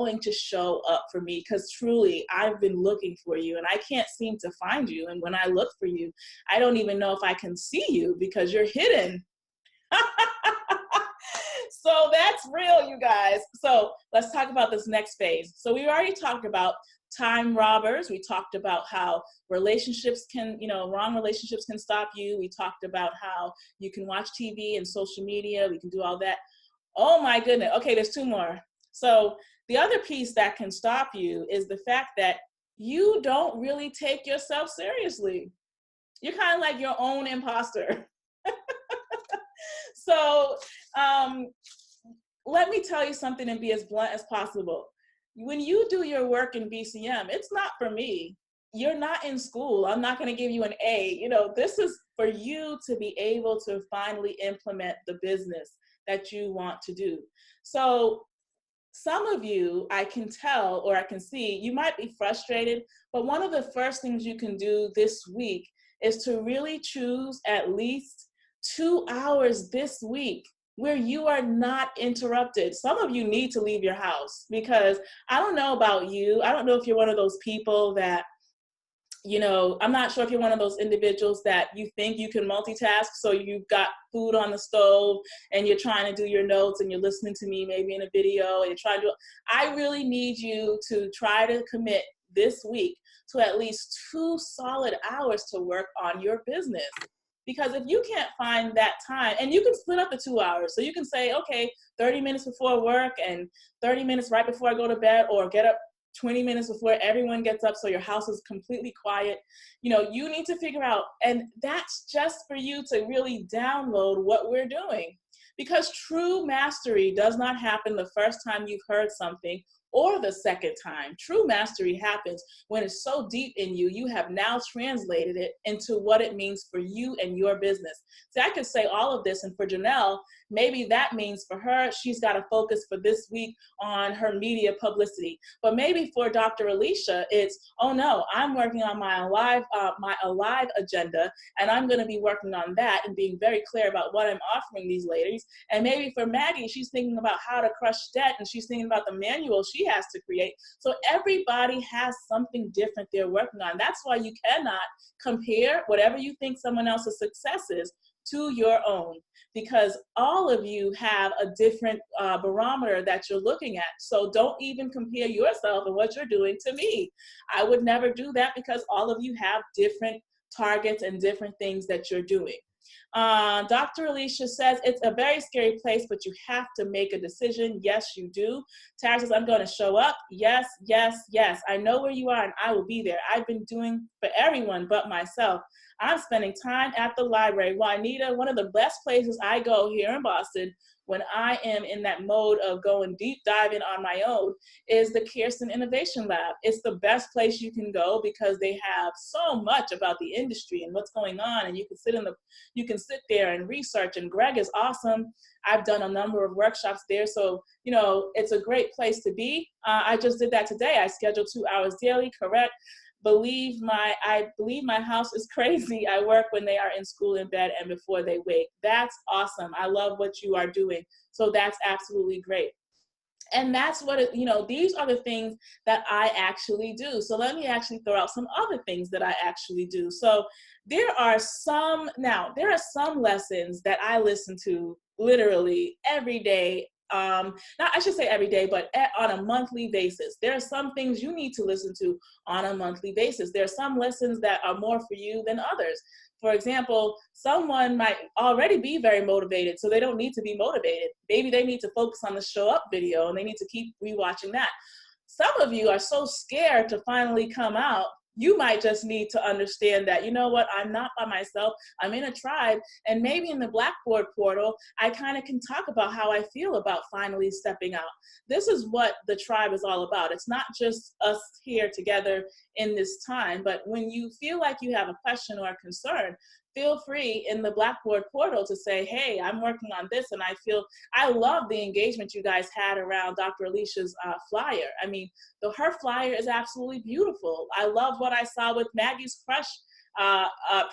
going to show up for me? Because truly, I've been looking for you and I can't seem to find you. And when I look for you, I don't even know if I can see you because you're hidden. So that's real, you guys. So let's talk about this next phase. So we already talked about time robbers. We talked about how relationships can, wrong relationships can stop you. We talked about how you can watch TV and social media. We can do all that. Oh my goodness. Okay, there's two more. So the other piece that can stop you is the fact that you don't really take yourself seriously. You're kind of like your own imposter. So let me tell you something and be as blunt as possible. When you do your work in BCM, it's not for me. You're not in school. I'm not going to give you an A. This is for you to be able to finally implement the business that you want to do. So some of you, I can tell or I can see, you might be frustrated, but one of the first things you can do this week is to really choose at least 2 hours this week where you are not interrupted. Some of you need to leave your house because I don't know about you. I don't know if you're one of those people that, I'm not sure if you're one of those individuals that you think you can multitask. So you've got food on the stove and you're trying to do your notes and you're listening to me maybe in a video and you're trying to I really need you to try to commit this week to at least 2 solid hours to work on your business. Because if you can't find that time, and you can split up the 2 hours, so you can say, okay, 30 minutes before work and 30 minutes right before I go to bed, or get up 20 minutes before everyone gets up so your house is completely quiet. You need to figure out, and that's just for you to really download what we're doing. Because true mastery does not happen the first time you've heard something or the second time. True mastery happens when it's so deep in you, you have now translated it into what it means for you and your business. See, I could say all of this, and for Janelle, maybe that means for her, she's got to focus for this week on her media publicity. But maybe for Dr. Alicia, it's, oh no, I'm working on my alive agenda, and I'm going to be working on that and being very clear about what I'm offering these ladies. And maybe for Maggie, she's thinking about how to crush debt, and she's thinking about the manual she has to create. So everybody has something different they're working on. That's why you cannot compare whatever you think someone else's success is to your own, because all of you have a different barometer that you're looking at. So don't even compare yourself and what you're doing to me. I would never do that because all of you have different targets and different things that you're doing. Dr. Alicia says, it's a very scary place, but you have to make a decision. Yes, you do. Tara says, I'm going to show up. Yes, yes, yes. I know where you are and I will be there. I've been doing for everyone but myself. I'm spending time at the library. Juanita, one of the best places I go here in Boston when I am in that mode of going deep diving on my own is the Kirsten Innovation Lab. It's the best place you can go because they have so much about the industry and what's going on, and you can sit there and research, and Greg is awesome. I've done a number of workshops there, so it's a great place to be. I just did that today. I scheduled 2 hours daily, correct? I believe my house is crazy. I work when they are in school, in bed, and before they wake. That's awesome. I love what you are doing. So that's absolutely great. And that's what, these are the things that I actually do. So let me actually throw out some other things that I actually do. So there are some lessons that I listen to literally every day. Not I should say every day, but on a monthly basis. There are some things you need to listen to on a monthly basis. There are some lessons that are more for you than others. For example, someone might already be very motivated, so they don't need to be motivated. Maybe they need to focus on the show up video and they need to keep rewatching that. Some of you are so scared to finally come out. You might just need to understand that, you know what, I'm not by myself. I'm in a tribe. And maybe in the Blackboard portal, I kind of can talk about how I feel about finally stepping out. This is what the tribe is all about. It's not just us here together in this time, but when you feel like you have a question or a concern, feel free in the Blackboard portal to say, hey, I'm working on this, and I love the engagement you guys had around Dr. Alicia's flyer. I mean, her flyer is absolutely beautiful. I love what I saw with Maggie's Crush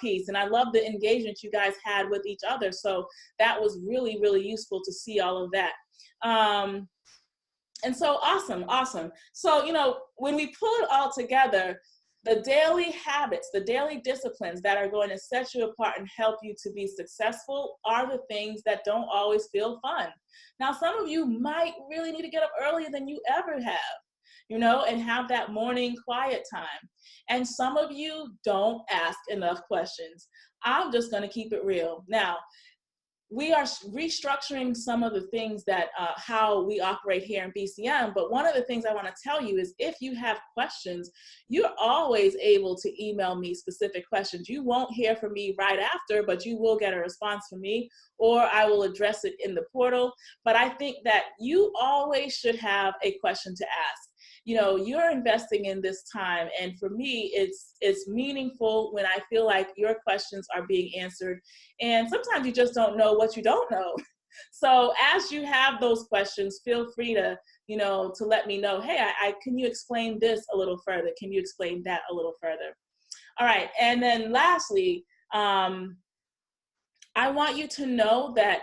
piece, and I love the engagement you guys had with each other. So that was really, really useful to see all of that. And so awesome, awesome. So, when we pull it all together, the daily habits, the daily disciplines that are going to set you apart and help you to be successful are the things that don't always feel fun. Now, some of you might really need to get up earlier than you ever have, and have that morning quiet time. And some of you don't ask enough questions. I'm just going to keep it real. Now, we are restructuring some of the things that how we operate here in BCM. But one of the things I want to tell you is if you have questions, you're always able to email me specific questions. You won't hear from me right after, but you will get a response from me, or I will address it in the portal. But I think that you always should have a question to ask. You're investing in this time, and for me, it's meaningful when I feel like your questions are being answered. And sometimes you just don't know what you don't know. So as you have those questions, feel free to to let me know. Hey, I can you explain this a little further? Can you explain that a little further? All right, and then lastly, I want you to know that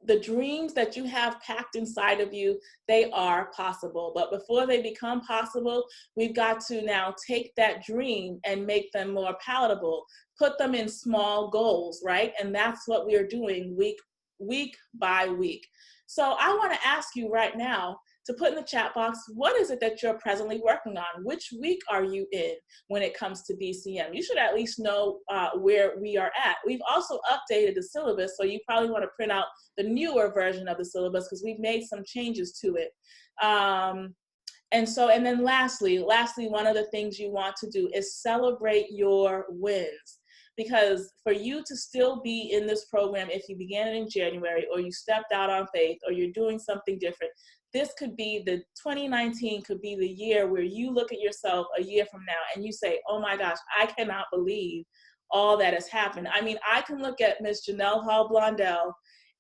the dreams that you have packed inside of you, they are possible. But before they become possible, we've got to now take that dream and make them more palatable, put them in small goals, right? And that's what we are doing week by week. So I want to ask you right now to put in the chat box, what is it that you're presently working on? Which week are you in when it comes to BCM? You should at least know where we are at. We've also updated the syllabus, so you probably want to print out the newer version of the syllabus because we've made some changes to it. And then lastly, one of the things you want to do is celebrate your wins. Because for you to still be in this program, if you began it in January, or you stepped out on faith, or you're doing something different, this could be 2019 could be the year where you look at yourself a year from now and you say, oh my gosh, I cannot believe all that has happened. I mean, I can look at Miss Janelle Hall Blondell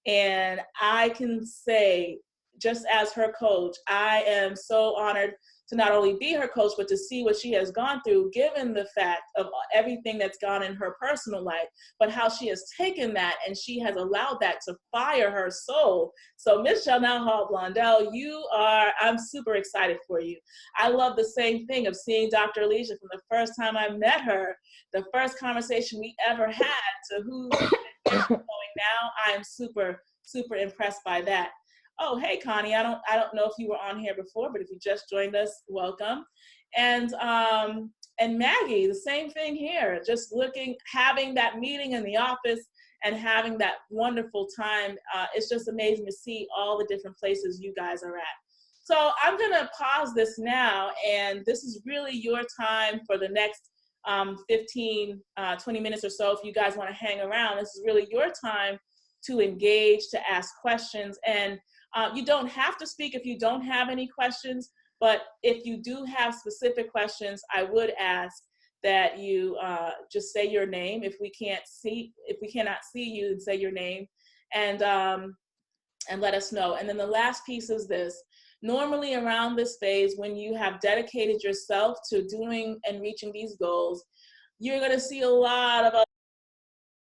and I can say, just as her coach, I am so honored to not only be her coach, but to see what she has gone through, given the fact of everything that's gone in her personal life, but how she has taken that and she has allowed that to fire her soul. So Miss Janelle Hall Blondell, I'm super excited for you. I love the same thing of seeing Dr. Alicia from the first time I met her, the first conversation we ever had to who's going now. I'm super, super impressed by that. Oh, hey, Connie, I don't know if you were on here before, but if you just joined us, welcome. And Maggie, the same thing here, just having that meeting in the office and having that wonderful time. It's just amazing to see all the different places you guys are at. So I'm gonna pause this now, and this is really your time for the next 15, 20 minutes or so. If you guys wanna hang around, this is really your time to engage, to ask questions. And you don't have to speak if you don't have any questions, but if you do have specific questions, I would ask that you just say your name. If we cannot see you, then say your name and let us know. And then the last piece is this. Normally around this phase, when you have dedicated yourself to doing and reaching these goals, you're going to see a lot of